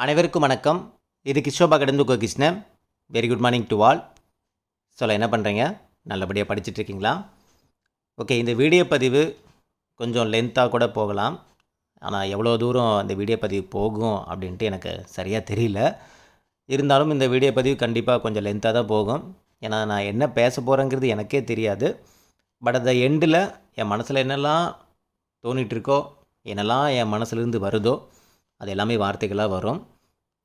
அனைவருக்கும் வணக்கம். இது கிஷோபா கடந்து Krishnan. Very good morning to all. என்ன பண்ணுறீங்க? நல்லபடியாக படிச்சுட்டு இருக்கீங்களா? ஓகே, இந்த வீடியோ பதிவு கொஞ்சம் லென்த்தாக கூட போகலாம். ஆனால் எவ்வளோ தூரம் இந்த வீடியோ பதிவு போகும் அப்படின்ட்டு எனக்கு சரியாக தெரியல. இருந்தாலும் இந்த வீடியோ பதிவு கண்டிப்பாக கொஞ்சம் லென்த்தாக தான் போகும். ஏன்னா நான் என்ன பேச போகிறேங்கிறது எனக்கே தெரியாது. பட் அந்த எண்டில் என் மனசில் என்னெல்லாம் தோணிகிட்ருக்கோ, என்னெல்லாம் என் மனசுலேருந்து வருதோ அது எல்லாமே வார்த்தைகளாக வரும்.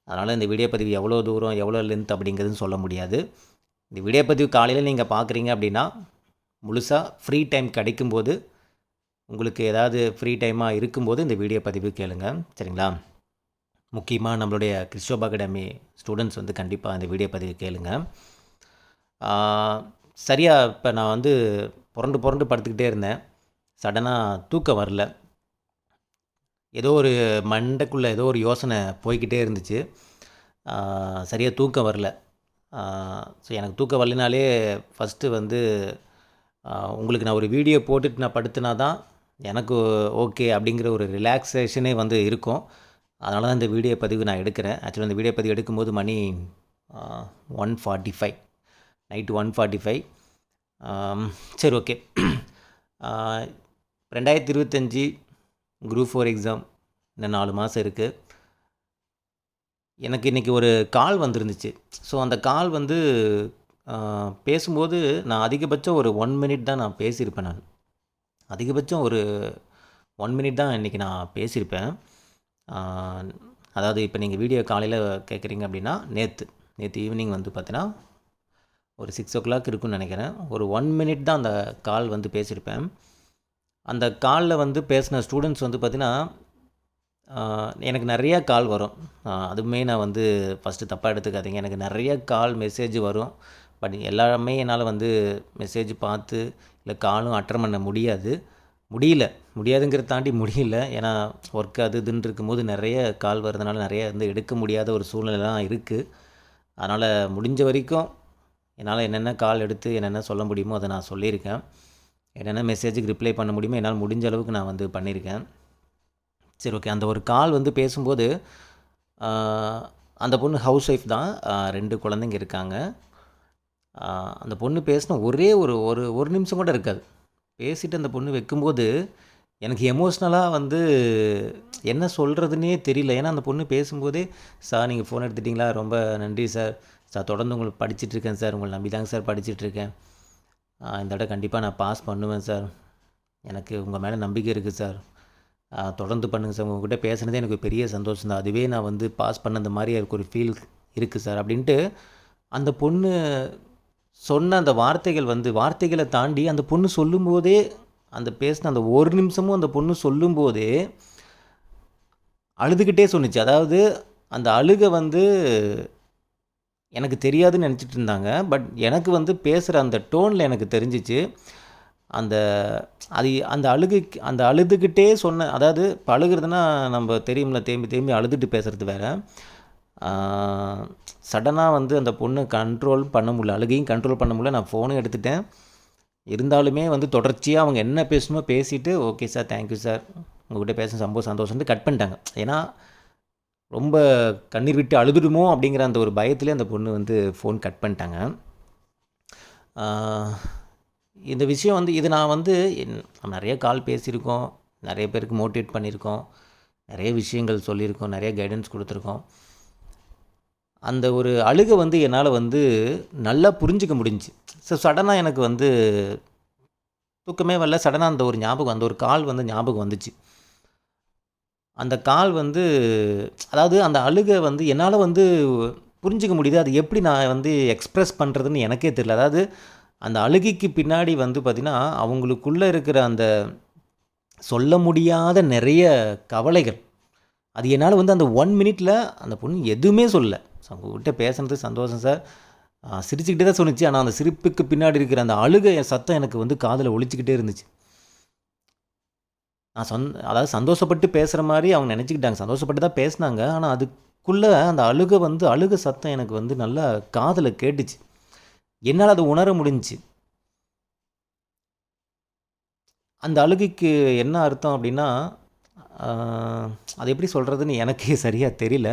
அதனால் இந்த வீடியோ பதிவு எவ்வளோ தூரம் எவ்வளோ லென்த் அப்படிங்கிறதுன்னு சொல்ல முடியாது. இந்த வீடியோ பதிவு காலையில் நீங்கள் பார்க்குறீங்க அப்படின்னா முழுசாக ஃப்ரீ டைம் கிடைக்கும்போது, உங்களுக்கு ஏதாவது ஃப்ரீ டைமாக இருக்கும்போது இந்த வீடியோ பதிவு கேளுங்க, சரிங்களா? முக்கியமாக நம்மளுடைய கிறிஸ்டோபா அகாடமி ஸ்டூடெண்ட்ஸ் வந்து கண்டிப்பாக இந்த வீடியோ பதிவு கேளுங்க. சரியாக இப்போ நான் வந்து புரண்டு புரண்டு படுத்துக்கிட்டே இருந்தேன். சடனாக தூக்கம் வரல. ஏதோ ஒரு மண்டைக்குள்ளே ஏதோ ஒரு யோசனை போய்கிட்டே இருந்துச்சு. சரியாக தூக்கம் வரல. ஸோ எனக்கு தூக்கம் வரலினாலே ஃபஸ்ட்டு வந்து உங்களுக்கு நான் ஒரு வீடியோ போட்டுட்டு நான் படுத்துனா தான் எனக்கு ஓகே அப்படிங்கிற ஒரு ரிலாக்ஸேஷனே வந்து இருக்கும். அதனால தான் இந்த வீடியோ பதிவு நான் எடுக்கிறேன். ஆக்சுவலாக இந்த வீடியோ பதிவு எடுக்கும்போது மணி 1:45, நைட்டு 1:45. சரி, ஓகே. 2025 குரூப் 4 எக்ஸாம் இன்னும் 4 மாதம் இருக்குது. எனக்கு இன்றைக்கி ஒரு கால் வந்துருந்துச்சு. ஸோ அந்த கால் வந்து பேசும்போது நான் அதிகபட்சம் ஒரு 1 மினிட் தான் நான் பேசியிருப்பேன். நான் அதிகபட்சம் ஒரு 1 மினிட் தான் இன்றைக்கி நான் பேசியிருப்பேன். அதாவது இப்போ நீங்கள் வீடியோ காலையில் கேட்குறீங்க அப்படின்னா நேற்று ஈவினிங் வந்து பார்த்தீங்கன்னா ஒரு 6 o'clock இருக்குன்னு நினைக்கிறேன். ஒரு 1 மினிட் தான் அந்த கால் வந்து பேசியிருப்பேன். அந்த காலில் வந்து பேசின ஸ்டூடெண்ட்ஸ் வந்து பார்த்திங்கன்னா எனக்கு நிறையா கால் வரும். அதுவுமே நான் வந்து ஃபஸ்ட்டு தப்பாக எடுத்துக்காதீங்க. எனக்கு நிறைய கால் மெசேஜ் வரும். பட் எல்லாமே என்னால் வந்து மெசேஜ் பார்த்து இல்லை காலும் அட்டன் பண்ண முடியாதுங்கிறத தாண்டி முடியல. ஏன்னா ஒர்க் அது இதுன்னு இருக்கும்போது நிறைய கால் வர்றதுனால நிறைய வந்து எடுக்க முடியாத ஒரு சூழ்நிலைலாம் இருக்குது. அதனால் முடிஞ்ச வரைக்கும் என்னால் என்னென்ன கால் எடுத்து என்னென்ன சொல்ல முடியுமோ அதை நான் சொல்லியிருக்கேன். என்னென்ன மெசேஜுக்கு ரிப்ளை பண்ண முடியுமோ என்னால் முடிஞ்ச அளவுக்கு நான் வந்து பண்ணியிருக்கேன். சரி, ஓகே. அந்த ஒரு கால் வந்து பேசும்போது அந்த பொண்ணு ஹவுஸ் ஒய்ஃப் தான். 2 குழந்தைங்க இருக்காங்க. அந்த பொண்ணு பேசின ஒரே ஒரு நிமிஷம் கூட இருக்காது. பேசிட்டு அந்த பொண்ணு வைக்கும்போது எனக்கு எமோஷ்னலாக வந்து என்ன சொல்கிறதுனே தெரியல. ஏன்னா அந்த பொண்ணு பேசும்போதே, சார் நீங்கள் ஃபோன் எடுத்துட்டிங்களா, ரொம்ப நன்றி சார். தொடர்ந்து உங்களுக்கு படிச்சுட்ருக்கேன் சார், உங்களை நம்பி தாங்க சார் படிச்சுட்ருக்கேன். இந்த தடவை கண்டிப்பாக நான் பாஸ் பண்ணுவேன் சார். எனக்கு உங்கள் மேலே நம்பிக்கை இருக்குது சார். தொடர்ந்து பண்ணுங்கள் சார். உங்கள்கிட்ட பேசுனதே எனக்கு பெரிய சந்தோஷம் தான். அதுவே நான் வந்து பாஸ் பண்ண மாதிரி எனக்கு ஒரு ஃபீல் இருக்குது சார் அப்படின்ட்டு அந்த பொண்ணு சொன்ன அந்த வார்த்தைகள் வந்து வார்த்தைகளை தாண்டி அந்த பொண்ணு சொல்லும்போதே, அந்த பேசின அந்த ஒரு நிமிஷமும் அந்த பொண்ணு சொல்லும்போதே அழுதுகிட்டே சொன்னிச்சு. அதாவது அந்த அழுகை வந்து எனக்கு தெரியாதுன்னு நினச்சிட்டு இருந்தாங்க. பட் எனக்கு வந்து பேசுகிற அந்த டோனில் எனக்கு தெரிஞ்சிச்சு. அந்த அழுதுகிட்டே சொன்ன, அதாவது இப்போ அழுகிறதுனா நம்ம தெரியும்ல, தேம்பி தேம்பி அழுதுட்டு பேசுகிறது வேறு. சடனாக வந்து அந்த பொண்ணு கண்ட்ரோல் பண்ண முடியல, அழுகையும் கண்ட்ரோல் பண்ண முடியல. நான் ஃபோனும் எடுத்துட்டேன். இருந்தாலுமே வந்து தொடர்ச்சியாக அவங்க என்ன பேசணுமோ பேசிவிட்டு, ஓகே சார், தேங்க்யூ சார், உங்கள்கிட்ட பேச சந்தோஷம்னு கட் பண்ணிட்டாங்க. ஏன்னா ரொம்ப கண்ணீர் விட்டு அழுதுடுமோ அப்படிங்கிற அந்த ஒரு பயத்திலே அந்த பொண்ணு வந்து ஃபோன் கட் பண்ணிட்டாங்க. இந்த விஷயம் வந்து இது நான் வந்து நிறைய கால் பேசியிருக்கோம், நிறைய பேருக்கு மோட்டிவேட் பண்ணியிருக்கோம், நிறைய விஷயங்கள் சொல்லியிருக்கோம், நிறைய கைடன்ஸ் கொடுத்துருக்கோம். அந்த ஒரு அழுகை வந்து என்னால் வந்து நல்லா புரிஞ்சிக்க முடிஞ்சிச்சு. ஸோ சடனாக எனக்கு வந்து தூக்கமே வரல. சடனாக அந்த ஒரு ஞாபகம், அந்த ஒரு கால் வந்து ஞாபகம் வந்துச்சு. அந்த கால் வந்து அதாவது அந்த அழுகை வந்து என்னால் வந்து புரிஞ்சிக்க முடியுது. அது எப்படி நான் வந்து எக்ஸ்ப்ரெஸ் பண்ணுறதுன்னு எனக்கே தெரியல. அதாவது அந்த அழுகைக்கு பின்னாடி வந்து பார்த்திங்கன்னா அவங்களுக்குள்ளே இருக்கிற அந்த சொல்ல முடியாத நிறைய கவலைகள். அது என்னால் வந்து அந்த 1 மினிட்டில் அந்த பொண்ணு எதுவுமே சொல்லலை. உங்கள்கிட்ட பேசுனது சந்தோஷம் சார், சிரிச்சுக்கிட்டே தான் சொன்னிச்சு. ஆனால் அந்த சிரிப்புக்கு பின்னாடி இருக்கிற அந்த அழுகை சத்தம் எனக்கு வந்து காதில் ஒலிச்சிக்கிட்டே இருந்துச்சு. நான் அதாவது சந்தோஷப்பட்டு பேசுகிற மாதிரி அவங்க நினச்சிக்கிட்டாங்க. சந்தோஷப்பட்டு தான் பேசினாங்க. ஆனால் அதுக்குள்ளே அந்த அழுகை சத்தம் எனக்கு வந்து நல்லா காதில் கேட்டுச்சு. என்னால் அதை உணர முடிஞ்சிச்சு. அந்த அழுகைக்கு என்ன அர்த்தம் அப்படின்னா, அது எப்படி சொல்கிறதுன்னு எனக்கே சரியாக தெரியல.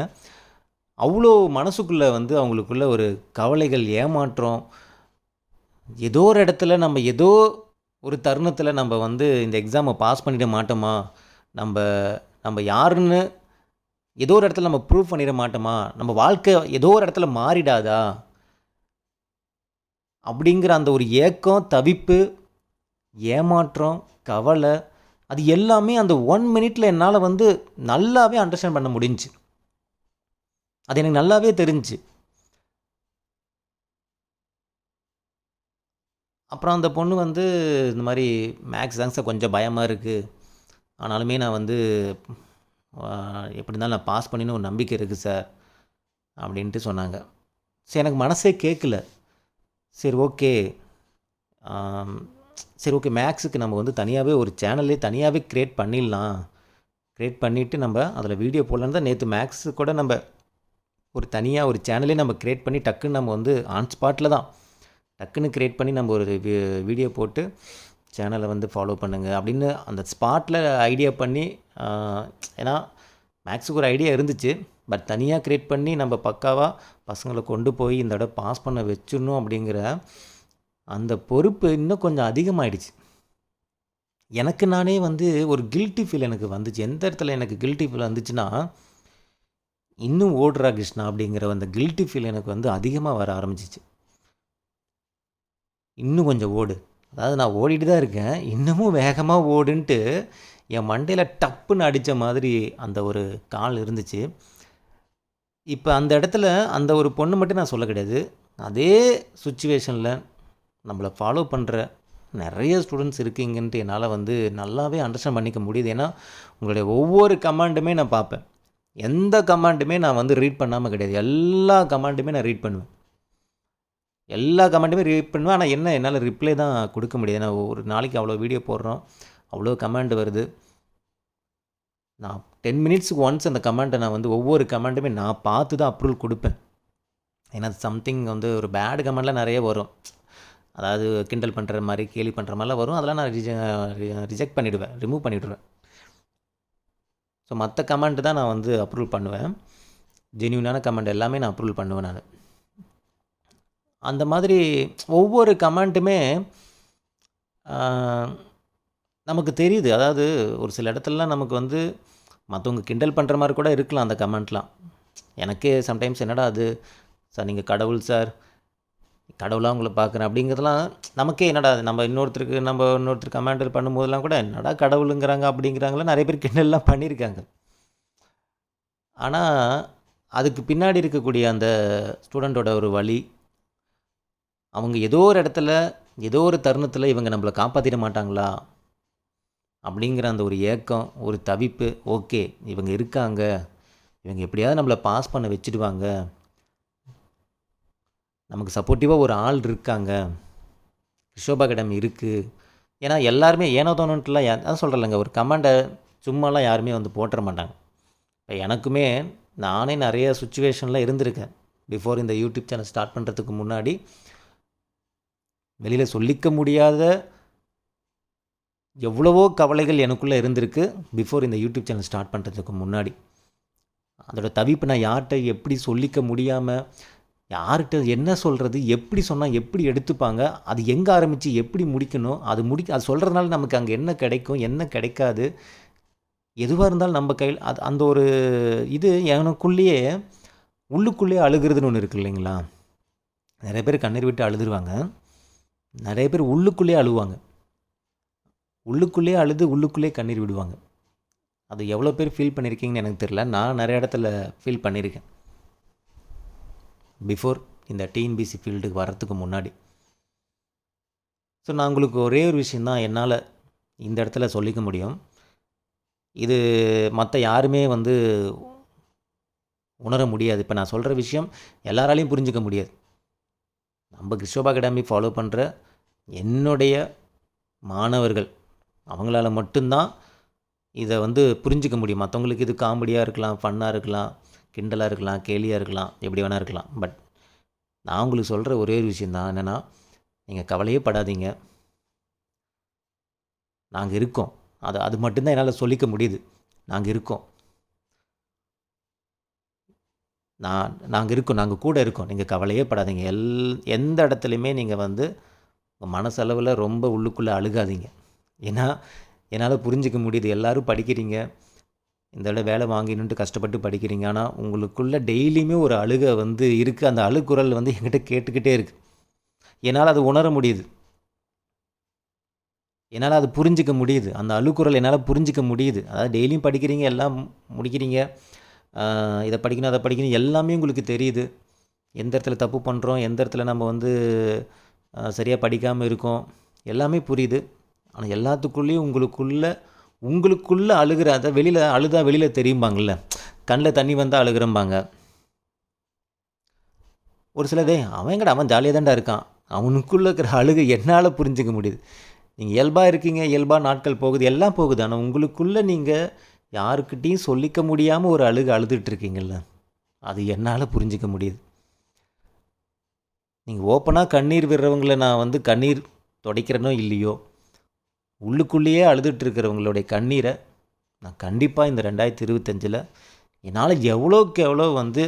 அவ்வளோ மனசுக்குள்ளே வந்து அவங்களுக்குள்ள ஒரு கவலைகள், ஏமாற்றம், ஏதோ ஒரு இடத்துல நம்ம ஏதோ ஒரு தருணத்தில் நம்ம வந்து இந்த எக்ஸாமை பாஸ் பண்ணிட மாட்டோமா, நம்ம நம்ம யாருன்னு ஏதோ ஒரு இடத்துல நம்ம ப்ரூவ் பண்ணிட மாட்டோமா, நம்ம வாழ்க்கை ஏதோ ஒரு இடத்துல மாறிடாதா அப்படிங்கிற அந்த ஒரு ஏக்கம், தவிப்பு, ஏமாற்றம், கவலை, அது எல்லாமே அந்த 1 மினிட்ல என்னால் வந்து நல்லாவே அண்டர்ஸ்டாண்ட் பண்ண முடிஞ்சுச்சு. அது எனக்கு நல்லாவே தெரிஞ்சுச்சு. அப்புறம் அந்த பொண்ணு வந்து இந்த மாதிரி மேக்ஸ் தாங்க சார் கொஞ்சம் பயமாக இருக்குது, ஆனாலுமே நான் வந்து எப்படி இருந்தாலும் நான் பாஸ் பண்ணின்னு ஒரு நம்பிக்கை இருக்குது சார் அப்படின்ட்டு சொன்னாங்க. சரி, எனக்கு மனசே கேட்கல. சரி ஓகே, சரி ஓகே, மேக்ஸுக்கு நம்ம வந்து தனியாகவே ஒரு சேனல்லே தனியாகவே க்ரியேட் பண்ணிடலாம். க்ரியேட் பண்ணிவிட்டு நம்ம அதில் வீடியோ போடலான்னு தான் நேற்று மேக்ஸு கூட நம்ம ஒரு தனியாக ஒரு சேனலே நம்ம க்ரியேட் பண்ணி டக்குன்னு நம்ம வந்து ஆன் ஸ்பாட்டில் தான் டக்குன்னு க்ரியேட் பண்ணி நம்ம ஒரு வீடியோ போட்டு சேனலை வந்து ஃபாலோ பண்ணுங்கள் அப்படின்னு அந்த ஸ்பாட்டில் ஐடியா பண்ணி, ஏன்னா மேக்ஸுக்கு ஒரு ஐடியா இருந்துச்சு, பட் தனியாக க்ரியேட் பண்ணி நம்ம பக்காவாக பசங்களை கொண்டு போய் இந்த இடம் பாஸ் பண்ண வச்சிடணும் அப்படிங்கிற அந்த பொறுப்பு இன்னும் கொஞ்சம் அதிகமாகிடுச்சு. எனக்கு நானே வந்து ஒரு கில்ட்டி ஃபீல் எனக்கு வந்துச்சு. எந்த இடத்துல எனக்கு கில்ட்டி ஃபீல் வந்துச்சுன்னா, இன்னும் ஓடுறா கிருஷ்ணா அப்படிங்கிற அந்த கில்ட்டி ஃபீல் எனக்கு வந்து அதிகமாக வர ஆரம்பிச்சிச்சு. இன்னும் கொஞ்சம் ஓடு, அதாவது நான் ஓடிட்டு தான் இருக்கேன், இன்னமும் வேகமாக ஓடுன்ட்டு என் மண்டையில் டப்புன்னு அடித்த மாதிரி அந்த ஒரு கால் இருந்துச்சு. இப்போ அந்த இடத்துல அந்த ஒரு பொண்ணு மட்டும் நான் சொல்ல கிடையாது, அதே சுச்சுவேஷனில் நம்மளை ஃபாலோ பண்ணுற நிறைய ஸ்டூடெண்ட்ஸ் இருக்கீங்கன்ட்டு என்னால் வந்து நல்லாவே அண்டர்ஸ்டாண்ட் பண்ணிக்க முடியுது. ஏன்னா உங்களுடைய ஒவ்வொரு கமாண்டுமே நான் பார்ப்பேன். எந்த கமாண்டுமே நான் வந்து ரீட் பண்ணாமல் கிடையாது, எல்லா கமாண்டுமே நான் ரீட் பண்ணுவேன். எல்லா கமெண்ட்டுமே ரீட் பண்ணுவேன். ஆனால் என்ன, என்னால் ரிப்ளை தான் கொடுக்க முடியாது. ஏன்னா ஒரு நாளைக்கு அவ்வளோ வீடியோ போடுறோம், அவ்வளோ கமெண்ட் வருது. நான் 10 மினிட்ஸுக்கு ஒன்ஸ் அந்த கமெண்ட்டை நான் வந்து ஒவ்வொரு கமெண்ட்டுமே நான் பார்த்து தான் அப்ரூவல் கொடுப்பேன். ஏன்னா சம்திங் வந்து ஒரு பேட் கமெண்ட்லாம் நிறைய வரும், அதாவது கிண்டல் பண்ணுற மாதிரி, கேலி பண்ணுற மாதிரிலாம் வரும். அதெல்லாம் நான் ரிஜெக்ட் பண்ணிவிடுவேன், ரிமூவ் பண்ணிவிடுவேன். ஸோ மற்ற கமெண்ட் தான் நான் வந்து அப்ரூவல் பண்ணுவேன். ஜென்யூனான கமெண்ட் எல்லாமே நான் அப்ரூவல் பண்ணுவேன் நான். அந்த மாதிரி ஒவ்வொரு கமெண்ட்டுமே நமக்கு தெரியுது. அதாவது ஒரு சில இடத்துலலாம் நமக்கு வந்து மற்றவங்க கிண்டல் பண்ணுற மாதிரி கூட இருக்கலாம் அந்த கமெண்ட்லாம். எனக்கே சம்டைம்ஸ் என்னடா அது சார், நீங்கள் கடவுள் சார், கடவுளாக உங்களை பார்க்குறேன் அப்படிங்கிறதுலாம் நமக்கே என்னடா அது, நம்ம இன்னொருத்தர் கமெண்ட் பண்ணும்போதெல்லாம் கூட என்னடா கடவுளுங்கிறாங்க அப்படிங்கிறாங்களே, நிறைய பேர் கிண்டல்லாம் பண்ணியிருக்காங்க. ஆனால் அதுக்கு பின்னாடி இருக்கக்கூடிய அந்த ஸ்டூடெண்ட்டோட ஒரு வழி, அவங்க ஏதோ ஒரு இடத்துல ஏதோ ஒரு தருணத்தில் இவங்க நம்மளை காப்பாற்றிட மாட்டாங்களா அப்படிங்கிற அந்த ஒரு ஏக்கம், ஒரு தவிப்பு. ஓகே, இவங்க இருக்காங்க, இவங்க எப்படியாவது நம்மளை பாஸ் பண்ண வச்சுடுவாங்க, நமக்கு சப்போர்ட்டிவாக ஒரு ஆள் இருக்காங்க, ரிஷோப் அகாடமி இருக்குது. ஏன்னா எல்லாருமே ஏனோ தோணுன்ட்டுலாம் அதான் சொல்கிறேன்லங்க, ஒரு கமெண்டை சும்மாலாம் யாருமே வந்து போட்டுற மாட்டாங்க. இப்போ எனக்குமே நானே நிறைய சுச்சுவேஷனில் இருந்திருக்கேன். பிஃபோர் இந்த யூடியூப் சேனல் ஸ்டார்ட் பண்ணுறதுக்கு முன்னாடி வெளியில் சொல்லிக்க முடியாத எவ்வளவோ கவலைகள் எனக்குள்ளே இருந்திருக்கு. பிஃபோர் இந்த யூடியூப் சேனல் ஸ்டார்ட் பண்ணுறதுக்கு முன்னாடி அதோடய தவிப்பு நான் யார்கிட்ட எப்படி சொல்லிக்க முடியாமல், யார்கிட்ட என்ன சொல்கிறது, எப்படி சொன்னால் எப்படி எடுத்துப்பாங்க, அது எங்கே ஆரம்பித்து எப்படி முடிக்கணும், அது சொல்கிறதுனால நமக்கு அங்கே என்ன கிடைக்கும், என்ன கிடைக்காது, எதுவாக இருந்தாலும் நம்ம கையில் அது அந்த ஒரு இது எனக்குள்ளேயே உள்ளுக்குள்ளேயே அழுகிறதுன்னு ஒன்று இருக்குது இல்லைங்களா. நிறைய பேர் கண்ணீர் விட்டு அழுதுருவாங்க, நிறைய பேர் உள்ளுக்குள்ளேயே அழுவாங்க, உள்ளுக்குள்ளேயே அழுது உள்ளுக்குள்ளேயே கண்ணீர் விடுவாங்க. அது எவ்வளோ பேர் ஃபீல் பண்ணியிருக்கீங்கன்னு எனக்கு தெரியல. நான் நிறைய இடத்துல ஃபீல் பண்ணியிருக்கேன் பிஃபோர் இந்த டிஎன்பிசி ஃபீல்டுக்கு வர்றதுக்கு முன்னாடி. ஸோ நான் உங்களுக்கு ஒரே ஒரு விஷயந்தான் என்னால் இந்த இடத்துல சொல்லிக்க முடியும். இது மற்ற யாருமே வந்து உணர முடியாது. இப்போ நான் சொல்கிற விஷயம் எல்லாராலையும் புரிஞ்சிக்க முடியாது. நம்ம ரிஷோப் அகாடமி ஃபாலோ பண்ணுற என்னுடைய மாணவர்கள், அவங்களால மட்டும்தான் இதை வந்து புரிஞ்சிக்க முடியும். மற்றவங்களுக்கு இது காமெடியாக இருக்கலாம், ஃபன்னாக இருக்கலாம், கிண்டலாக இருக்கலாம், கேலியாக இருக்கலாம், எப்படி வேணால் இருக்கலாம். பட் நான் உங்களுக்கு சொல்கிற ஒரே ஒரு விஷயந்தான் என்னென்னா, நீங்கள் கவலையே படாதீங்க, நாங்கள் இருக்கோம். அது மட்டும்தான் என்னால் சொல்லிக்க முடியுது. நாங்கள் இருக்கோம். நாங்கள் இருக்கோம், நாங்கள் கூட இருக்கோம், நீங்கள் கவலையே படாதீங்க. எந்த இடத்துலையுமே நீங்கள் வந்து உங்கள் மனசளவில் ரொம்ப உள்ளுக்குள்ளே அழுகாதீங்க. ஏன்னா என்னால் புரிஞ்சிக்க முடியுது, எல்லோரும் படிக்கிறீங்க, இந்த விட வேலை வாங்கினுன்ட்டு கஷ்டப்பட்டு படிக்கிறீங்க. ஆனால் உங்களுக்குள்ளே டெய்லியுமே ஒரு அழுகை வந்து இருக்குது. அந்த அழுகுரல் வந்து என்கிட்ட கேட்டுக்கிட்டே இருக்குது. என்னால் அது உணர முடியுது, என்னால் அது புரிஞ்சிக்க முடியுது. அந்த அழுகுரல் என்னால் புரிஞ்சிக்க முடியுது. அதாவது டெய்லியும் படிக்கிறீங்க, எல்லாம் முடிக்கிறீங்க, இதை படிக்கணும் அதை படிக்கணும் எல்லாமே உங்களுக்கு தெரியுது. எந்த இடத்துல தப்பு பண்ணுறோம், எந்த இடத்துல நம்ம வந்து சரியாக படிக்காமல் இருக்கோம், எல்லாமே புரியுது. ஆனால் எல்லாத்துக்குள்ளேயும் உங்களுக்குள்ளே அழுகிற, அதை வெளியில் தெரியும்பாங்கள்ல, கண்ணில் தண்ணி வந்தால் அழுகிறம்பாங்க. ஒரு சிலதே அவன் ஜாலியாக தான்டா இருக்கான், அவனுக்குள்ளே இருக்கிற அழுகை என்னால் புரிஞ்சிக்க முடியுது. நீங்கள் இயல்பாக இருக்கீங்க, இயல்பாக நாட்கள் போகுது, எல்லாம் போகுது. ஆனால் உங்களுக்குள்ளே நீங்கள் யாருக்கிட்டேயும் சொல்லிக்க முடியாமல் ஒரு அழுதுகிட்ருக்கீங்கள்ல, அது என்னால் புரிஞ்சிக்க முடியுது. நீங்கள் ஓப்பனாக கண்ணீர் விடுறவங்கள நான் வந்து கண்ணீர் துடைக்கிறனோ இல்லையோ, உள்ளுக்குள்ளேயே அழுதுகிட்ருக்கிறவங்களுடைய கண்ணீரை நான் கண்டிப்பாக இந்த 2025 என்னால் எவ்வளோக்கு எவ்வளோ வந்து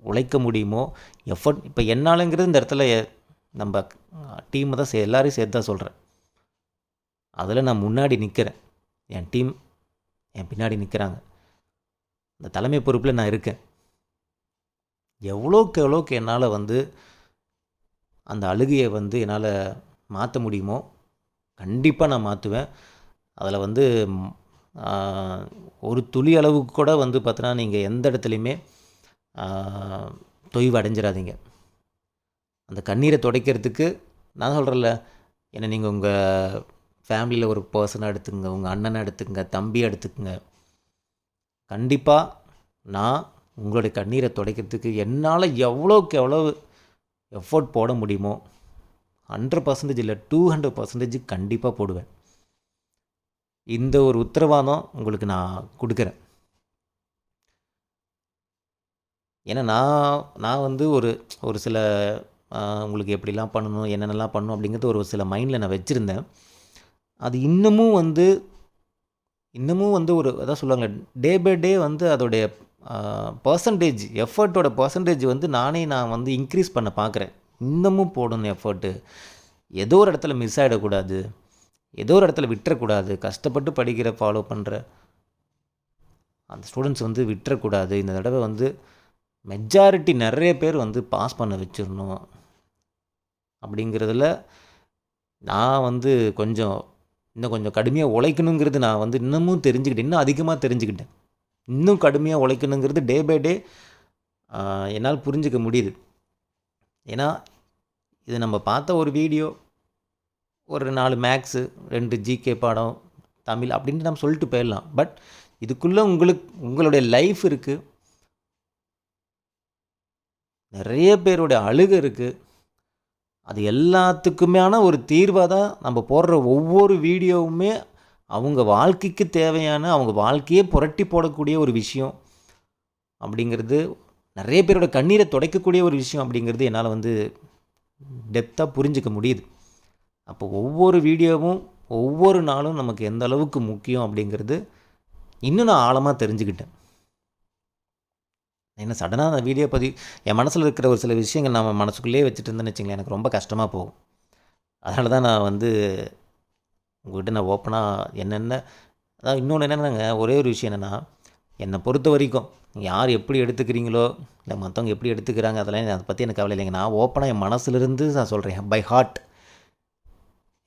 உழைக்க முடியுமோ எஃபர்ட். இப்போ என்னாலங்கிறது இந்த இடத்துல நம்ம டீமை தான் எல்லாரையும் சேர்த்து தான் சொல்கிறேன். அதில் நான் முன்னாடி நிற்கிறேன், என் டீம் என் பின்னாடி நிற்கிறாங்க, இந்த தலைமை பொறுப்பில் நான் இருக்கேன். எவ்வளோக்கு என்னால் வந்து அந்த அழுகையை வந்து என்னால் மாற்ற முடியுமோ கண்டிப்பாக நான் மாற்றுவேன். அதில் வந்து ஒரு துளி அளவுக்கு கூட வந்து பார்த்தீங்கன்னா நீங்கள் எந்த இடத்துலையுமே தொய்வு அடைஞ்சிடாதீங்க. அந்த கண்ணீரை துடைக்கிறதுக்கு நான் சொல்கிறேன்ல, ஏன்னா நீங்கள் உங்கள் ஃபேமிலியில் ஒரு பர்சனை எடுத்துக்கங்க, உங்கள் அண்ணனை எடுத்துக்கங்க, தம்பியை எடுத்துக்கங்க. கண்டிப்பாக நான் உங்களுடைய கண்ணீரை துடைக்கிறதுக்கு என்னால் எவ்வளோக்கு எவ்வளோ எஃபோர்ட் போட முடியுமோ 100% இல்லை 200% கண்டிப்பாக போடுவேன். இந்த ஒரு உத்தரவாதம் உங்களுக்கு நான் கொடுக்குறேன். ஏன்னா நான் வந்து ஒரு சில உங்களுக்கு எப்படிலாம் பண்ணணும், என்னென்னலாம் பண்ணணும் அப்படிங்கிறது ஒரு சில மைண்டில் நான் வச்சுருந்தேன். அது இன்னமும் வந்து ஒரு அதான் சொல்லுவாங்க, டே பை டே வந்து அதோடைய பர்சன்டேஜ், எஃபர்ட்டோட பர்சன்டேஜ் வந்து நான் வந்து இன்க்ரீஸ் பண்ண பார்க்குறேன். இன்னமும் போடணும் எஃபர்ட்டு. ஏதோ ஒரு இடத்துல மிஸ் ஆகிடக்கூடாது, ஏதோ ஒரு இடத்துல விட்டுறக்கூடாது. கஷ்டப்பட்டு படிக்கிற ஃபாலோ பண்ணுற அந்த ஸ்டூடெண்ட்ஸ் வந்து விட்டுறக்கூடாது. இந்த தடவை வந்து மெஜாரிட்டி நிறைய பேர் வந்து பாஸ் பண்ண வச்சிடணும் அப்படிங்கிறதுல நான் வந்து இன்னும் கொஞ்சம் கடுமையாக உழைக்கணுங்கிறது நான் வந்து இன்னமும் தெரிஞ்சுக்கிட்டேன், இன்னும் அதிகமாக தெரிஞ்சுக்கிட்டேன். இன்னும் கடுமையாக உழைக்கணுங்கிறது டே பை டே என்னால் புரிஞ்சிக்க முடியுது. ஏன்னா இது நம்ம பார்த்த ஒரு வீடியோ, ஒரு 4 மேக்ஸு, 2 ஜிகே பாடம், தமிழ் அப்படின்ட்டு நம்ம சொல்லிட்டு போயிடலாம். பட் இதுக்குள்ளே உங்களுடைய லைஃப் இருக்குது, நிறைய பேருடைய அழுகை இருக்குது. அது எல்லாத்துக்குமான ஒரு தீர்வாக தான் நம்ம போடுற ஒவ்வொரு வீடியோவுமே அவங்க வாழ்க்கைக்கு தேவையான, அவங்க வாழ்க்கையே புரட்டி போடக்கூடிய ஒரு விஷயம் அப்படிங்கிறது, நிறைய பேரோட கண்ணீரை துடைக்கக்கூடிய ஒரு விஷயம் அப்படிங்கிறது என்னால் வந்து டெப்த்தாக புரிஞ்சிக்க முடியுது. அப்போ ஒவ்வொரு வீடியோவும் ஒவ்வொரு நாளும் நமக்கு எந்த அளவுக்கு முக்கியம் அப்படிங்கிறது இன்னும் நான் ஆழமாக தெரிஞ்சுக்கிட்டேன். என்ன சடனாக அந்த வீடியோ என் மனசில் இருக்கிற ஒரு சில விஷயங்கள் நம்ம மனசுக்குள்ளேயே வச்சுட்டு இருந்தேன்னு வச்சுங்களேன், எனக்கு ரொம்ப கஷ்டமாக போகும். அதனால தான் நான் வந்து உங்கள்கிட்ட நான் ஓப்பனாக என்னென்ன, அதாவது இன்னொன்று என்னென்னாங்க, ஒரே ஒரு விஷயம் என்னென்னா, என்னை பொறுத்த வரைக்கும் யார் எப்படி எடுத்துக்கிறீங்களோ இல்லை மற்றவங்க எப்படி எடுத்துக்கிறாங்க அதெல்லாம் அதை பற்றி எனக்கு கவலை இல்லைங்க. நான் ஓப்பனாக என் மனசுலேருந்து நான் சொல்கிறேன், பை ஹார்ட்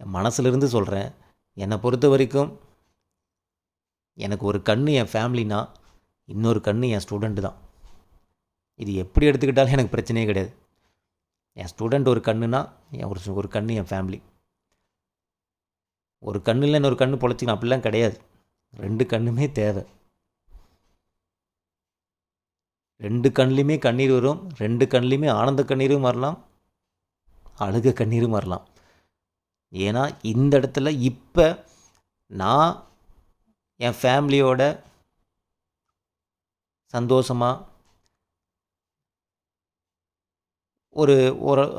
என் மனசுலேருந்து சொல்கிறேன். என்னை பொறுத்த வரைக்கும் எனக்கு ஒரு கண்ணு என் ஃபேமிலினா, இன்னொரு கண்ணு என் ஸ்டூடெண்ட்டு தான். இது எப்படி எடுத்துக்கிட்டாலும் எனக்கு பிரச்சனையே கிடையாது. என் ஸ்டூடெண்ட் ஒரு கண்ணுனா ஒரு கண்ணு என் ஃபேமிலி. ஒரு கண்ணு இல்லை இன்னொரு கண்ணு பொழைச்சிக்கணும் அப்படிலாம் கிடையாது. 2 கண்ணுமே தேவை. 2 கண்ணுலையுமே கண்ணீர் வரும், 2 கண்ணுலையுமே ஆனந்த கண்ணீரும் வரலாம், அழுக கண்ணீரும் வரலாம். ஏன்னா இந்த இடத்துல இப்போ நான் என் ஃபேமிலியோட சந்தோஷமாக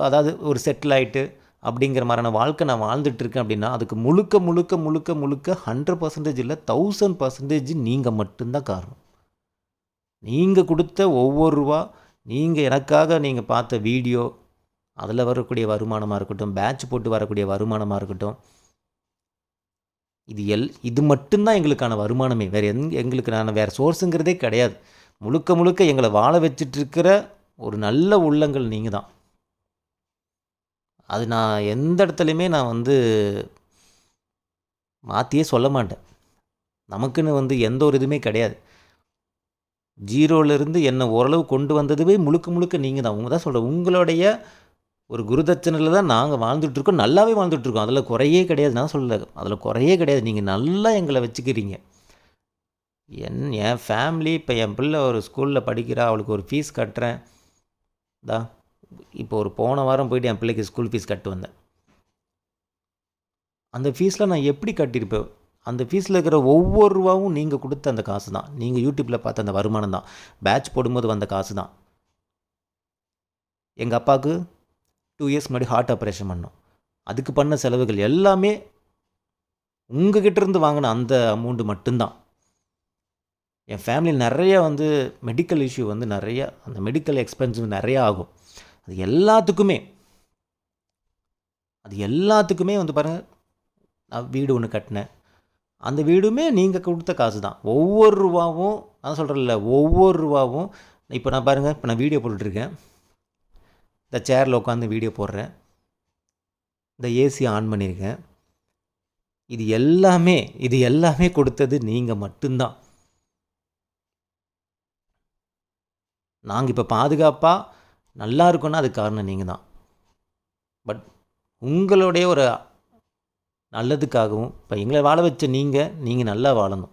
அதாவது ஒரு செட்டில் ஆகிட்டு அப்படிங்கிற மாதிரியான வாழ்க்கை நான் வாழ்ந்துட்டுருக்கேன் அப்படின்னா, அதுக்கு முழுக்க 100% இல்லை 1000% நீங்கள் மட்டும்தான் காரணம். நீங்கள் கொடுத்த ஒவ்வொரு ரூபா, நீங்கள் எனக்காக நீங்கள் பார்த்த வீடியோ, அதில் வரக்கூடிய வருமானமாக இருக்கட்டும், பேட்ச் போட்டு வரக்கூடிய வருமானமாக இருக்கட்டும், இது மட்டும்தான் எங்களுக்கான வருமானமே. வேறு எங்களுக்கான வேறு சோர்ஸுங்கிறதே கிடையாது. முழுக்க முழுக்க எங்களை வாழ வச்சிட்ருக்கிற ஒரு நல்ல உள்ளங்கள் நீங்கள் தான். அது நான் எந்த இடத்துலையுமே நான் வந்து மாற்றியே சொல்ல மாட்டேன். நமக்குன்னு எந்த ஒரு இதுவுமே கிடையாது. ஜீரோலேருந்து என்னை ஓரளவு கொண்டு வந்ததுவே முழுக்க முழுக்க நீங்கள் தான். தான் சொல்கிறேன், உங்களுடைய ஒரு குருதட்சணையில் தான் நாங்கள் வாழ்ந்துட்டுருக்கோம். நல்லாவே வாழ்ந்துட்டுருக்கோம். அதில் குறையே கிடையாது. நான் சொல்லலை, அதில் குறையே கிடையாது. நீங்கள் நல்லா எங்களை வச்சுக்கிறீங்க. என் ஃபேமிலி இப்போ என் பிள்ளை ஒரு ஸ்கூலில் படிக்கிறா, அவளுக்கு ஒரு ஃபீஸ் கட்டுறேன். இப்போ ஒரு போன வாரம் போய்ட்டு என் பிள்ளைக்கு ஸ்கூல் ஃபீஸ் கட்டு வந்தேன். அந்த ஃபீஸில் நான் எப்படி கட்டியிருப்பேன்? அந்த ஃபீஸில் இருக்கிற ஒவ்வொரு ரூபாவும் நீங்கள் கொடுத்த அந்த காசு தான். நீங்கள் யூடியூப்பில் பார்த்த அந்த வருமானம் தான். பேட்ச் போடும்போது வந்த காசு தான். எங்கள் அப்பாவுக்கு 2 இயர்ஸ் முன்னாடி ஹார்ட் ஆப்ரேஷன் பண்ணோம். அதுக்கு பண்ண செலவுகள் எல்லாமே உங்ககிட்டேருந்து வாங்கின அந்த அமௌண்ட்டு மட்டும்தான். என் ஃபேமிலியில் நிறையா மெடிக்கல் இஷ்யூ நிறையா, அந்த மெடிக்கல் எக்ஸ்பென்சிவ் நிறையா ஆகும். அது எல்லாத்துக்குமே பாருங்கள், நான் வீடு ஒன்று கட்டினேன். அந்த வீடுமே நீங்கள் கொடுத்த காசு தான். ஒவ்வொரு ரூபாவும், நான் சொல்கிறேன்ல, ஒவ்வொரு ரூபாவும். இப்போ நான் பாருங்கள், இப்போ நான் வீடியோ போட்டுட்ருக்கேன். இந்த சேரில் உட்காந்து வீடியோ போடுறேன். இந்த ஏசி ஆன் பண்ணியிருக்கேன். இது எல்லாமே கொடுத்தது நீங்கள் மட்டும்தான். நாங்கள் இப்போ பாதுகாப்பாக நல்லா இருக்கோன்னா அதுக்கு காரணம் நீங்கள் தான். பட் உங்களுடைய ஒரு நல்லதுக்காகவும் இப்போ எங்களை வாழ வச்ச நீங்கள் நல்லா வாழணும்.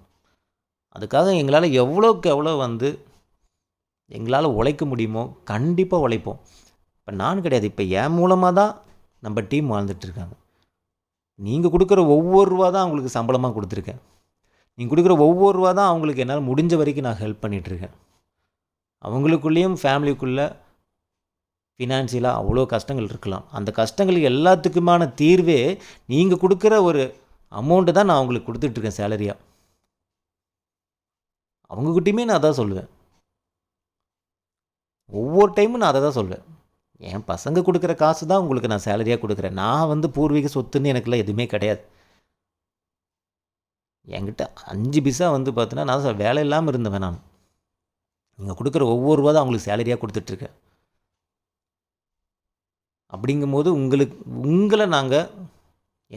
அதுக்காக எங்களால் எவ்வளோக்கு எவ்வளோ எங்களால் உழைக்க முடியுமோ கண்டிப்பாக உழைப்போம். இப்போ நான் கிடையாது, இப்போ என் மூலமாக தான் நம்ம டீம் வாழ்ந்துட்டுருக்காங்க. நீங்கள் கொடுக்குற ஒவ்வொரு ரூபா தான் அவங்களுக்கு சம்பளமாக கொடுத்துருக்கேன். நீங்கள் கொடுக்குற ஒவ்வொரு ரூபா தான் அவங்களுக்கு என்னால் முடிஞ்ச வரைக்கும் நான் ஹெல்ப் பண்ணிகிட்ருக்கேன். அவங்களுக்குள்ளேயும் ஃபேமிலிக்குள்ளே ஃபினான்ஷியலாக அவ்வளோ கஷ்டங்கள் இருக்கலாம். அந்த கஷ்டங்கள் எல்லாத்துக்குமான தீர்வே நீங்கள் கொடுக்குற ஒரு அமௌண்ட்டு தான் நான் அவங்களுக்கு கொடுத்துட்ருக்கேன் சேலரியாக. அவங்கக்கிட்டையுமே நான் அதான் சொல்லுவேன். ஒவ்வொரு டைமும் நான் அதை தான் சொல்வேன். என் பசங்க கொடுக்குற காசு தான் உங்களுக்கு நான் சேலரியாக கொடுக்குறேன். நான் பூர்வீக சொத்துன்னு எனக்குலாம் எதுவுமே கிடையாது. என்கிட்ட 5 பைசா பார்த்தீங்கன்னா நான் வேலை இல்லாமல் இருந்தவன் நான். நீங்கள் கொடுக்குற ஒவ்வொரு ரூபா தான் அவங்களுக்கு சேலரியாக கொடுத்துட்ருக்கேன். அப்படிங்கும்போது உங்களை நாங்கள்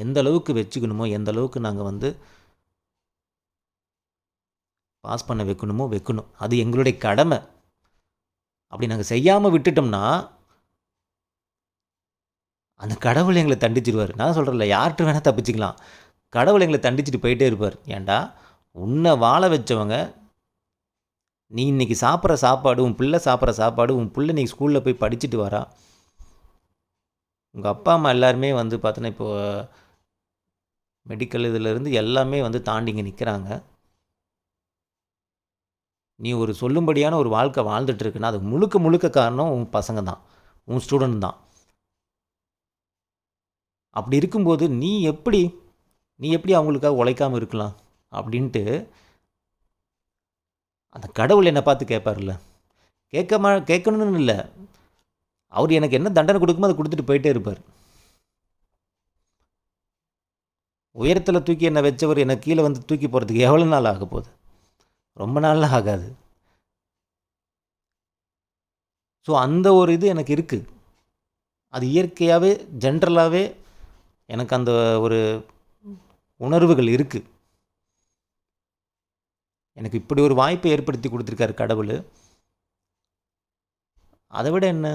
எந்த அளவுக்கு வச்சுக்கணுமோ, எந்த அளவுக்கு நாங்கள் பாஸ் பண்ண வைக்கணும். அது எங்களுடைய கடமை. அப்படி நாங்கள் செய்யாமல் விட்டுட்டோம்னா அந்த கடவுள் எங்களை தண்டிச்சிடுவார். நான் சொல்கிறேன்ல, யார்கிட்ட வேணால் தப்பிச்சிக்கலாம், கடவுள் எங்களை தண்டிச்சுட்டு போயிட்டே இருப்பார். ஏன்டா, உன்னை வாழ வச்சவங்க, நீ இன்றைக்கி சாப்பிட்ற சாப்பாடு, உன் பிள்ளை சாப்பிட்ற சாப்பாடு, உன் பிள்ளை இன்றைக்கி ஸ்கூலில் போய் படிச்சுட்டு வரா, உங்கள் அப்பா அம்மா எல்லாருமே பார்த்தோன்னா இப்போது மெடிக்கல் இதிலேருந்து எல்லாமே தாண்டி இங்கே நிற்கிறாங்க. நீ ஒரு சொல்லும்படியான ஒரு வாழ்க்கை வாழ்ந்துட்டுருக்குன்னா அதுக்கு முழுக்க முழுக்க காரணம் உன் பசங்க தான், உன் ஸ்டூடெண்ட் தான். அப்படி இருக்கும்போது நீ எப்படி அவங்களுக்காக உழைக்காமல் இருக்கலாம் அப்படின்ட்டு அந்த கடவுள் என்னை பார்த்து கேட்பார்ல. கேட்கணும்னு இல்லை, அவர் எனக்கு என்ன தண்டனை கொடுக்குமோ அதை கொடுத்துட்டு போயிட்டே இருப்பார். உயரத்தில் தூக்கி என்னை வச்சவர் என்னை கீழே தூக்கி போகிறதுக்கு எவ்வளோ நாள் ஆக போகுது? ரொம்ப நாள்லாம் ஆகாது. ஸோ அந்த ஒரு இது எனக்கு இருக்குது. அது இயற்கையாகவே ஜென்ரலாகவே எனக்கு அந்த ஒரு உணர்வுகள் இருக்குது. எனக்கு இப்படி ஒரு வாய்ப்பை ஏற்படுத்தி கொடுத்துருக்காரு கடவுள். அதை விட என்ன,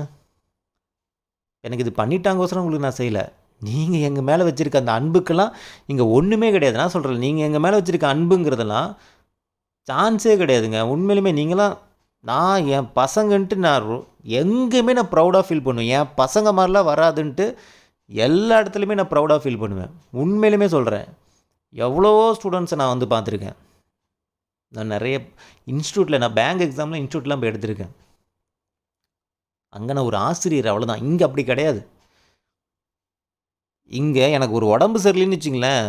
எனக்கு இது பண்ணிட்டாங்கோசரம் உங்களுக்கு நான் செய்யலை. நீங்கள் எங்கள் மேலே வச்சுருக்க அந்த அன்புக்கெல்லாம் இங்கே ஒன்றுமே கிடையாது. நான் சொல்கிறேன், நீங்கள் எங்கள் மேலே வச்சுருக்க அன்புங்கிறதெல்லாம் சான்ஸே கிடையாதுங்க. உண்மையிலுமே நீங்களாம், நான் என் பசங்கன்ட்டு நான் எங்கேயுமே நான் ப்ரௌடாக ஃபீல் பண்ணுவேன். என் பசங்க மாதிரிலாம் வராதுன்ட்டு எல்லா இடத்துலையுமே நான் ப்ரௌடாக ஃபீல் பண்ணுவேன். உண்மையிலுமே சொல்கிறேன், எவ்வளவோ ஸ்டூடெண்ட்ஸை நான் பார்த்துருக்கேன். நான் நிறைய இன்ஸ்டியூட்டில், நான் பேங்க் எக்ஸாமில் இன்ஸ்டியூட்லாம் போய் எடுத்திருக்கேன். அங்கே நான் ஒரு ஆசிரியர், அவ்வளோதான். இங்கே அப்படி கிடையாது. இங்கே எனக்கு ஒரு உடம்பு சரியில்லைன்னு வச்சிங்களேன்,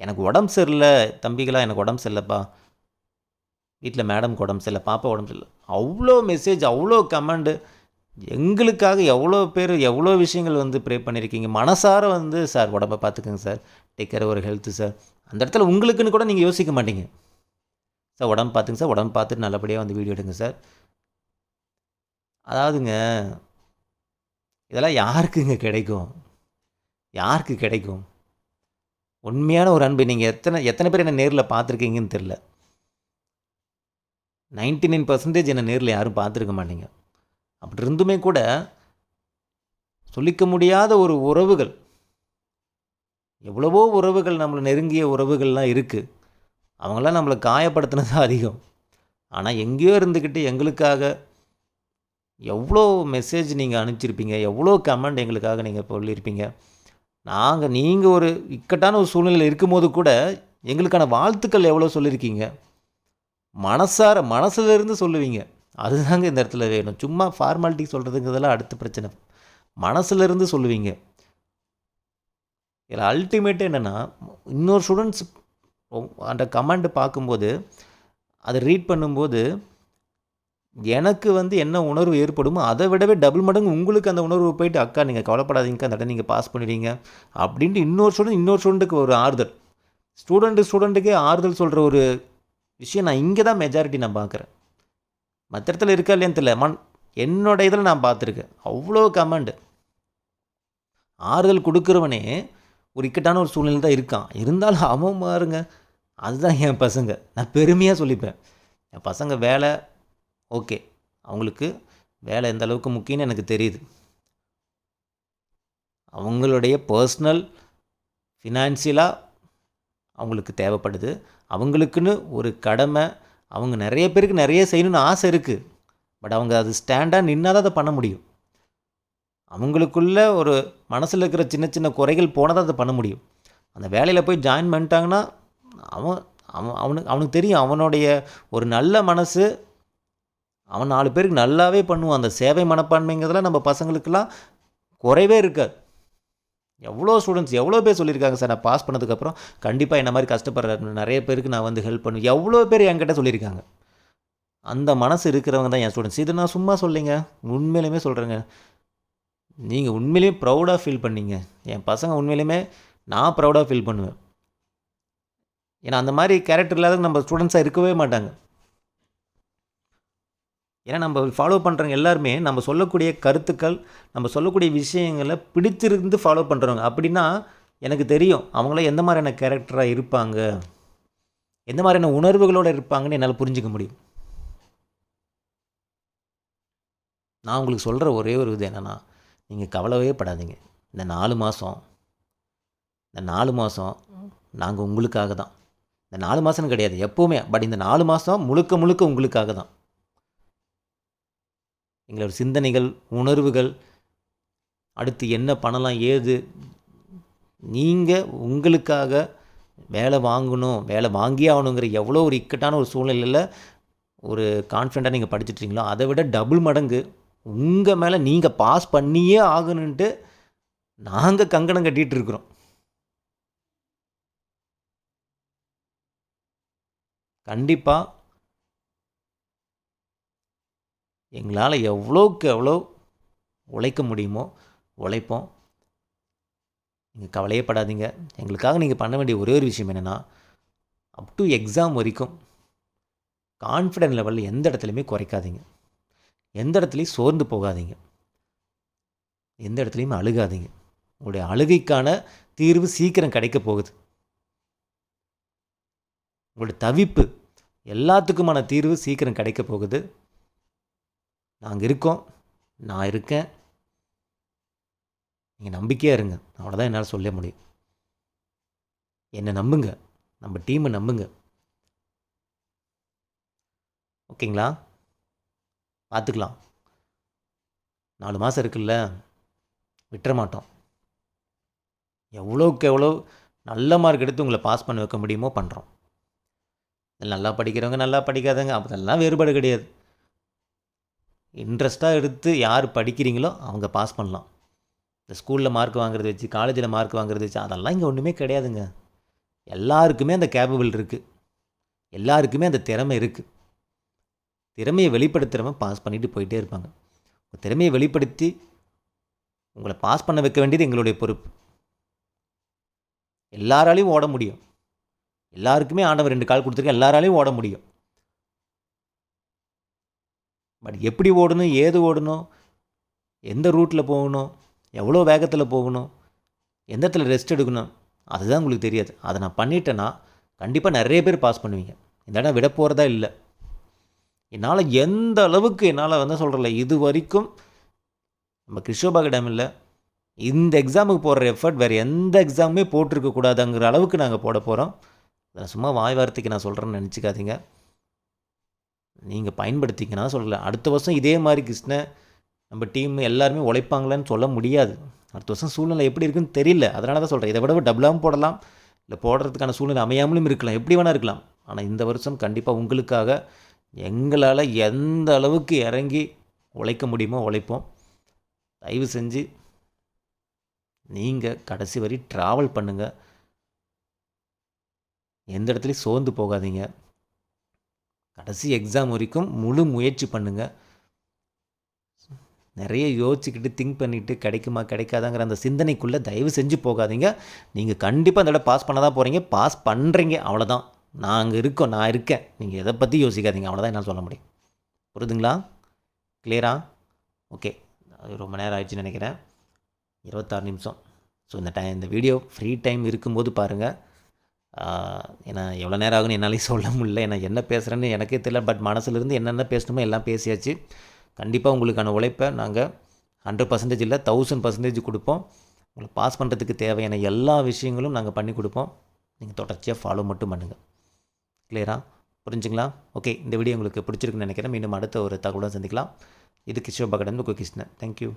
எனக்கு உடம்பு சரியில்லை தம்பிகளா, எனக்கு உடம்பு சரியில்லைப்பா, வீட்டில் மேடம்க்கு உடம்பு சரியில்லை, பாப்பா உடம்பு சரியில்லை, அவ்வளோ மெசேஜ், அவ்வளோ கமெண்டு. எங்களுக்காக எவ்வளோ பேர் எவ்வளோ விஷயங்கள் வந்து ப்ரே பண்ணியிருக்கீங்க. மனசார வந்து சார் உடம்பை பார்த்துக்குங்க சார், டேக் கேர் ஒரு ஹெல்த்து சார். அந்த இடத்துல உங்களுக்குன்னு கூட நீங்கள் யோசிக்க மாட்டீங்க. சார் உடம்பு பார்த்துங்க சார், உடம்பு பார்த்துட்டு நல்லபடியாக வந்து வீடியோ எடுங்க சார். அதாவதுங்க, இதெல்லாம் யாருக்குங்க கிடைக்கும்? யாருக்கு கிடைக்கும்? உண்மையான ஒரு அன்பு. நீங்கள் எத்தனை பேர் என்ன நேரில் பார்த்துருக்கீங்கன்னு தெரில. 99% என்னை நேரில் யாரும் பார்த்துருக்க மாட்டீங்க. அப்படி இருந்துமே கூட சொல்லிக்க முடியாத ஒரு உறவுகள், எவ்வளவோ உறவுகள், நம்மளை நெருங்கிய உறவுகள்லாம் இருக்குது. அவங்களாம் நம்மளை காயப்படுத்தினது அதிகம். ஆனால் எங்கேயோ இருந்துக்கிட்டு எங்களுக்காக எவ்வளோ மெசேஜ் நீங்கள் அனுப்பிச்சிருப்பீங்க, எவ்வளோ கமெண்ட் எங்களுக்காக நீங்கள் சொல்லியிருப்பீங்க. நீங்கள் ஒரு இக்கட்டான ஒரு சூழ்நிலையில் இருக்கும்போது கூட எங்களுக்கான வாழ்த்துக்கள் எவ்வளோ சொல்லியிருக்கீங்க. மனசுலேருந்து சொல்லுவீங்க. அதுதாங்க இந்த இடத்துல வேணும். சும்மா ஃபார்மாலிட்டி சொல்கிறதுங்கிறதெல்லாம் அடுத்த பிரச்சனை. மனசுலேருந்து சொல்லுவீங்க. இதில் அல்டிமேட்டு என்னென்னா, இன்னொரு ஸ்டூடெண்ட்ஸ் அந்த கமெண்ட் பார்க்கும்போது, அதை ரீட் பண்ணும்போது எனக்கு வந்து என்ன உணர்வு ஏற்படுமோ அதை விடவே டபுள் மடங்கு உங்களுக்கு அந்த உணர்வு போயிட்டு, அக்கா நீங்கள் கவலைப்படாதீங்க, அந்த இடம் நீங்கள் பாஸ் பண்ணிடுவீங்க அப்படின்ட்டு இன்னொரு ஸ்டூடெண்ட்டுக்கு ஒரு ஆறுதல். ஸ்டூடெண்ட்டுக்கே ஆறுதல் சொல்கிற ஒரு விஷயம் நான் இங்கே தான் மெஜாரிட்டி நான் பார்க்குறேன். மற்ற இடத்துல இருக்கா இல்லையான்னு தெரியல. என்னோட இதில் நான் பார்த்துருக்கேன். அவ்வளோ கமெண்ட். ஆறுதல் கொடுக்குறவனே ஒரு இக்கட்டான ஒரு சூழ்நிலை தான் இருக்கான். இருந்தாலும் அவன் பாருங்க, அதுதான் என் பசங்க. நான் பெருமையாக சொல்லிப்பேன், என் பசங்க வேலை ஓகே, அவங்களுக்கு வேலை எந்த அளவுக்கு முக்கியம்னு எனக்கு தெரியுது. அவங்களுடைய பர்சனல் ஃபினான்சியலாக அவங்களுக்கு தேவைப்படுது. அவங்களுக்குன்னு ஒரு கடமை, அவங்க நிறைய பேருக்கு நிறைய செய்யணும்னு ஆசை இருக்குது. பட் அவங்க அது ஸ்டாண்டாக நின்னால் தான் அதை பண்ண முடியும். அவங்களுக்குள்ள ஒரு மனசில் இருக்கிற சின்ன சின்ன குறைகள் போனால் தான் அதை பண்ண முடியும். அந்த வேலையில் போய் ஜாயின் பண்ணிட்டாங்கன்னா அவனுக்கு தெரியும், அவனுடைய ஒரு நல்ல மனசு, அவன் 4 பேருக்கு நல்லாவே பண்ணுவான். அந்த சேவை மனப்பான்மைங்கிறதுலாம் நம்ம பசங்களுக்கெல்லாம் குறைவே இருக்காது. எவ்வளோ ஸ்டூடெண்ட்ஸ் எவ்வளோ பேர் சொல்லியிருக்காங்க சார், நான் பாஸ் பண்ணதுக்கப்புறம் கண்டிப்பாக என்ன மாதிரி கஷ்டப்படுற நிறைய பேருக்கு நான் வந்து ஹெல்ப் பண்ணுவேன். எவ்வளோ பேர் என்கிட்ட சொல்லியிருக்காங்க. அந்த மனசு இருக்கிறவங்க தான் என் ஸ்டூடெண்ட்ஸ். இது நான் சும்மா சொல்லிங்க, உண்மையிலுமே சொல்கிறேங்க. நீங்கள் உண்மையிலேயே ப்ரௌடாக ஃபீல் பண்ணீங்க. என் பசங்க உண்மையிலுமே நான் ப்ரௌடாக ஃபீல் பண்ணுவேன். ஏன்னா அந்த மாதிரி கேரக்டர் இல்லாத நம்ம ஸ்டூடெண்ட்ஸாக இருக்கவே மாட்டாங்க. ஏன்னா நம்ம ஃபாலோ பண்ணுறவங்க எல்லாருமே நம்ம சொல்லக்கூடிய கருத்துக்கள், நம்ம சொல்லக்கூடிய விஷயங்களை பிடிச்சிருந்து ஃபாலோ பண்ணுறவங்க. அப்படின்னா எனக்கு தெரியும் அவங்களாம் எந்த மாதிரியான கேரக்டராக இருப்பாங்க, எந்த மாதிரியான உணர்வுகளோடு இருப்பாங்கன்னு என்னால் புரிஞ்சிக்க முடியும். நான் உங்களுக்கு சொல்கிற ஒரே ஒரு இது என்னென்னா, நீங்கள் கவலையே படாதீங்க. இந்த 4 மாதம் நாங்கள் உங்களுக்காக தான். இந்த 4 மாதம்னு கிடையாது எப்போவுமே, பட் இந்த 4 மாதம் முழுக்க உங்களுக்காக தான். எங்களோட சிந்தனைகள், உணர்வுகள், அடுத்து என்ன பண்ணலாம், ஏது, நீங்கள் உங்களுக்காக வேலை வாங்கணும், வேலை வாங்கியே ஆகணுங்கிற எவ்வளோ ஒரு இக்கட்டான ஒரு சூழ்நிலையில் ஒரு கான்ஃபிடண்ட்டாக நீங்கள் படிச்சுட்ருக்கீங்களோ அதை விட டபுள் மடங்கு உங்கள் மேலே நீங்கள் பாஸ் பண்ணியே ஆகணுன்ட்டு நாங்கள் கங்கணம் கட்டிகிட்டு இருக்கிறோம். கண்டிப்பாக எங்களால் எவ்வளோக்கு எவ்வளோ உழைக்க முடியுமோ உழைப்போம். நீங்கள் கவலையே படாதீங்க. எங்களுக்காக நீங்கள் பண்ண வேண்டிய ஒரே ஒரு விஷயம் என்னென்னா, அப் டு எக்ஸாம் வரைக்கும் கான்ஃபிடென்ட் லெவலில் எந்த இடத்துலையுமே குறைக்காதீங்க. எந்த இடத்துலையும் சோர்ந்து போகாதீங்க. எந்த இடத்துலையுமே அழுகாதீங்க. உங்களுடைய அழுகைக்கான தீர்வு சீக்கிரம் கிடைக்க போகுது. உங்களுடைய தவிப்பு எல்லாத்துக்குமான தீர்வு சீக்கிரம் கிடைக்க போகுது. நாங்கள் இருக்கோம், நான் இருக்கேன். நீங்கள் நம்பிக்கையாக இருங்க. அவ்வளோதான் என்னால் சொல்ல முடியும். என்னை நம்புங்க, நம்ம டீமை நம்புங்க. ஓகேங்களா? பார்த்துக்கலாம். 4 மாதம் இருக்குல்ல, விட்டுற மாட்டோம். எவ்வளோக்கு எவ்வளோ நல்ல மார்க் எடுத்து உங்களை பாஸ் பண்ண வைக்க முடியுமோ பண்ணுறோம். நல்லா படிக்கிறவங்க, நல்லா படிக்காதவங்க, அதெல்லாம் வேறுபாடு கிடையாது. இன்ட்ரெஸ்ட்டாக எடுத்து யார் படிக்கிறீங்களோ அவங்க பாஸ் பண்ணலாம். இந்த ஸ்கூலில் மார்க் வாங்குறது வச்சு, காலேஜில் மார்க் வாங்குறது வச்சு அதெல்லாம் இங்கே ஒன்றுமே கிடையாதுங்க. எல்லாருக்குமே அந்த கேப்பபிள் இருக்குது. எல்லாருக்குமே அந்த திறமை இருக்குது. திறமையை வெளிப்படுத்துகிறவன் பாஸ் பண்ணிட்டு போயிட்டே இருப்பாங்க. உங்கள் திறமையை வெளிப்படுத்தி உங்களை பாஸ் பண்ண வைக்க வேண்டியது எங்களுடைய பொறுப்பு. எல்லாராலையும் ஓட முடியும். எல்லாருக்குமே ஆண்டவர் 2 கால் கொடுத்துருக்க, எல்லாராலையும் ஓட முடியும். பட் எப்படி ஓடணும், ஏது ஓடணும், எந்த ரூட்டில் போகணும், எவ்வளோ வேகத்தில் போகணும், எந்த இடத்துல ரெஸ்ட் எடுக்கணும், அதுதான் உங்களுக்கு தெரியாது. அதை நான் பண்ணிட்டேன்னா கண்டிப்பாக நிறைய பேர் பாஸ் பண்ணுவீங்க. இந்த இடம் விட போகிறதா இல்லை. என்னால் எந்த அளவுக்கு என்னால் சொல்கிறல, இது வரைக்கும் நம்ம கிறிஸ்டோபா அகாடமியில் இந்த எக்ஸாமுக்கு போடுற எஃபர்ட் வேறு எந்த எக்ஸாமுமே போட்டிருக்கக்கூடாதுங்கிற அளவுக்கு நாங்கள் போட போகிறோம். அதை சும்மா வாய் வார்த்தைக்கு நான் சொல்கிறேன்னு நினச்சிக்காதீங்க. நீங்கள் பயன்படுத்திங்கன்னா சொல்லலை. அடுத்த வருஷம் இதே மாதிரி கிருஷ்ண நம்ம டீம் எல்லாருமே உழைப்பாங்களான்னு சொல்ல முடியாது. அடுத்த வருஷம் சூழ்நிலை எப்படி இருக்குன்னு தெரியல. அதனால தான் சொல்கிறேன், இதை விட டபுளாகவும் போடலாம், இல்லை போடுறதுக்கான சூழ்நிலை அமையாமலும் இருக்கலாம், எப்படி வேணால் இருக்கலாம். ஆனால் இந்த வருஷம் கண்டிப்பாக உங்களுக்காக எங்களால் எந்த அளவுக்கு இறங்கி உழைக்க முடியுமோ உழைப்போம். தயவு செஞ்சு நீங்கள் கடைசி வரை ட்ராவல் பண்ணுங்கள். எந்த இடத்துலையும் சோர்ந்து போகாதீங்க. கடைசி எக்ஸாம் வரைக்கும் முழு முயற்சி பண்ணுங்கள். நிறைய யோசிச்சுக்கிட்டு திங்க் பண்ணிவிட்டு கிடைக்குமா கிடைக்காதாங்கிற அந்த சிந்தனைக்குள்ளே தயவு செஞ்சு போகாதீங்க. நீங்கள் கண்டிப்பாக அந்த இடம் பாஸ் பண்ண தான் போகிறீங்க, பாஸ் பண்ணுறீங்க, அவ்வளோதான். நாங்கள் இருக்கோம், நான் இருக்கேன். நீங்கள் எதை பற்றி யோசிக்காதீங்க, அவ்வளோதான் என்னால் சொல்ல முடியும். புரியுதுங்களா? கிளியரா? ஓகே, ரொம்ப நேரம் ஆயிடுச்சுன்னு நினைக்கிறேன். 26 நிமிஷம். ஸோ இந்த வீடியோ ஃப்ரீ டைம் இருக்கும்போது பாருங்கள். ஏன்னா எவ்வளோ நேரம் ஆகுன்னு என்னாலே சொல்ல முடியல. ஏன்னா என்ன பேசுகிறேன்னு எனக்கே தெரியல. பட் மனசுலேருந்து என்னென்ன பேசணுமோ எல்லாம் பேசியாச்சு. கண்டிப்பாக உங்களுக்கான உழைப்பை நாங்கள் 100% இல்லை 1000% கொடுப்போம். உங்களை பாஸ் பண்ணுறதுக்கு தேவையான எல்லா விஷயங்களும் நாங்கள் பண்ணி கொடுப்போம். நீங்கள் தொடர்ச்சியாக ஃபாலோ மட்டும் பண்ணுங்கள். கிளியரா? புரிஞ்சுங்களா? ஓகே, இந்த வீடியோ உங்களுக்கு பிடிச்சிருக்குன்னு நினைக்கிறேன். மீண்டும் அடுத்த ஒரு தகவலுடன் சந்திக்கலாம். இது கிஷோபா அகாடமி, கிருஷ்ணன். தேங்க்யூ.